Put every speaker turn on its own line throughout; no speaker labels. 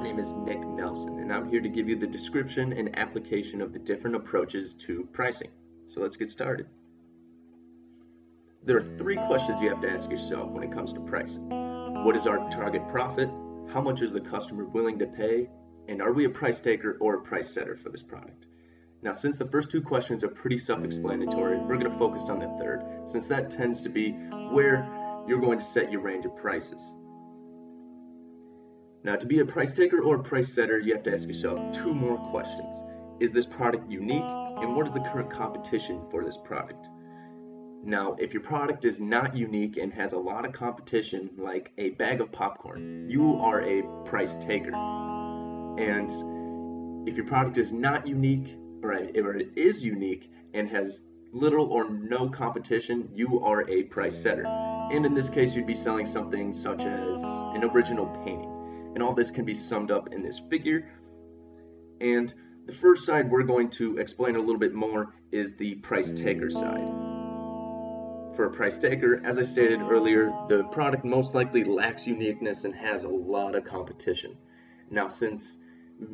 name is Nick Nelson, and I'm here to give you the description and application of the different approaches to pricing. So let's get started. There are three questions you have to ask yourself when it comes to pricing. What is our target profit? How much is the customer willing to pay? And are we a price taker or a price setter for this product? Now, since the first two questions are pretty self-explanatory, we're going to focus on the third, since that tends to be where you're going to set your range of prices. Now, to be a price taker or a price setter, you have to ask yourself two more questions. Is this product unique? And what is the current competition for this product? Now, if your product is not unique and has a lot of competition, like a bag of popcorn, you are a price taker. And if your product is not unique, or it is unique and has little or no competition, you are a price setter. And in this case, you'd be selling something such as an original painting. And all this can be summed up in this figure. And the first side we're going to explain a little bit more is the price taker side. For a price taker, as I stated earlier, the product most likely lacks uniqueness and has a lot of competition. Now,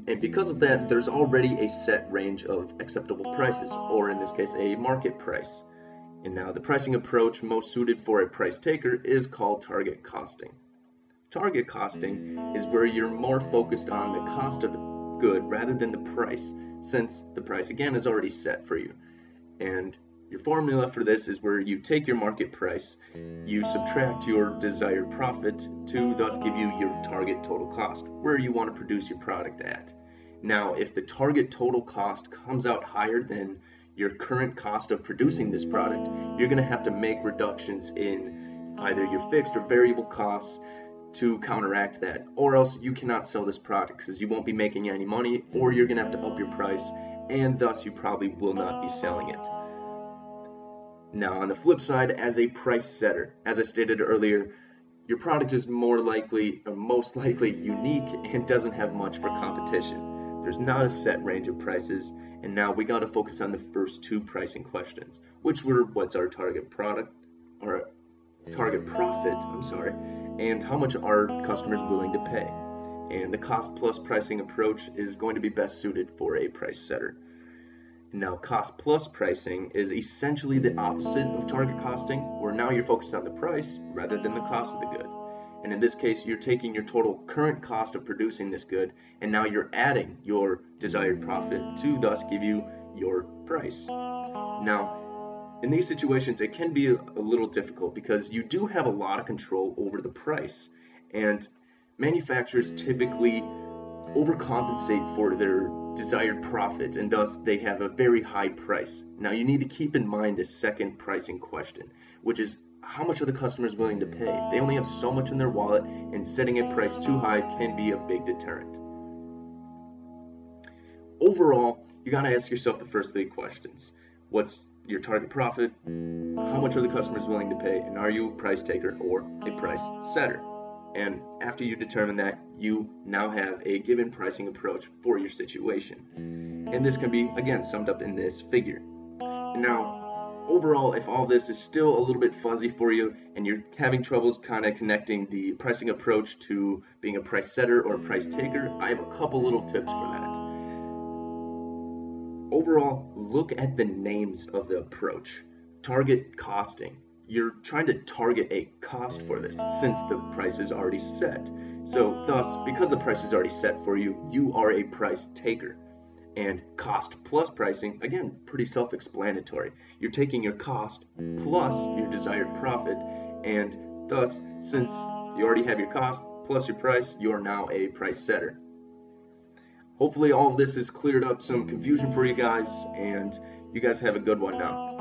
because of that, there's already a set range of acceptable prices, or in this case, a market price. And now the pricing approach most suited for a price taker is called target costing. Target costing is where you're more focused on the cost of the good rather than the price, since the price again is already set for you. And your formula for this is where you take your market price, you subtract your desired profit to thus give you your target total cost, where you want to produce your product at. Now, if the target total cost comes out higher than your current cost of producing this product, you're going to have to make reductions in either your fixed or variable costs to counteract that, or else you cannot sell this product because you won't be making any money, or you're going to have to up your price, and thus you probably will not be selling it. Now, on the flip side, as a price setter, as I stated earlier, your product is most likely unique and doesn't have much for competition. There's not a set range of prices, and now we got to focus on the first two pricing questions, which were what's our target product, or target profit, and how much are customers willing to pay. And the cost plus pricing approach is going to be best suited for a price setter. Now, cost plus pricing is essentially the opposite of target costing, where now you're focused on the price rather than the cost of the good. And in this case, you're taking your total current cost of producing this good, and now you're adding your desired profit to thus give you your price. Now, in these situations, it can be a little difficult because you do have a lot of control over the price, and manufacturers typically overcompensate for their desired profit, and thus they have a very high price. Now, you need to keep in mind this second pricing question, which is how much are the customers willing to pay? They only have so much in their wallet, and setting a price too high can be a big deterrent. Overall, you got to ask yourself the first three questions. What's your target profit? How much are the customers willing to pay? And are you a price taker or a price setter? And after you determine that, you now have a given pricing approach for your situation. And this can be, again, summed up in this figure. And now, overall, if all this is still a little bit fuzzy for you and you're having troubles kind of connecting the pricing approach to being a price setter or a price taker, I have a couple little tips for that. Overall, look at the names of the approach. Target costing. You're trying to target a cost for this since the price is already set. So thus, because the price is already set for you, you are a price taker. And cost plus pricing, again, pretty self-explanatory. You're taking your cost plus your desired profit, and thus, since you already have your cost plus your price, you are now a price setter. Hopefully all of this has cleared up some confusion for you guys, and you guys have a good one now.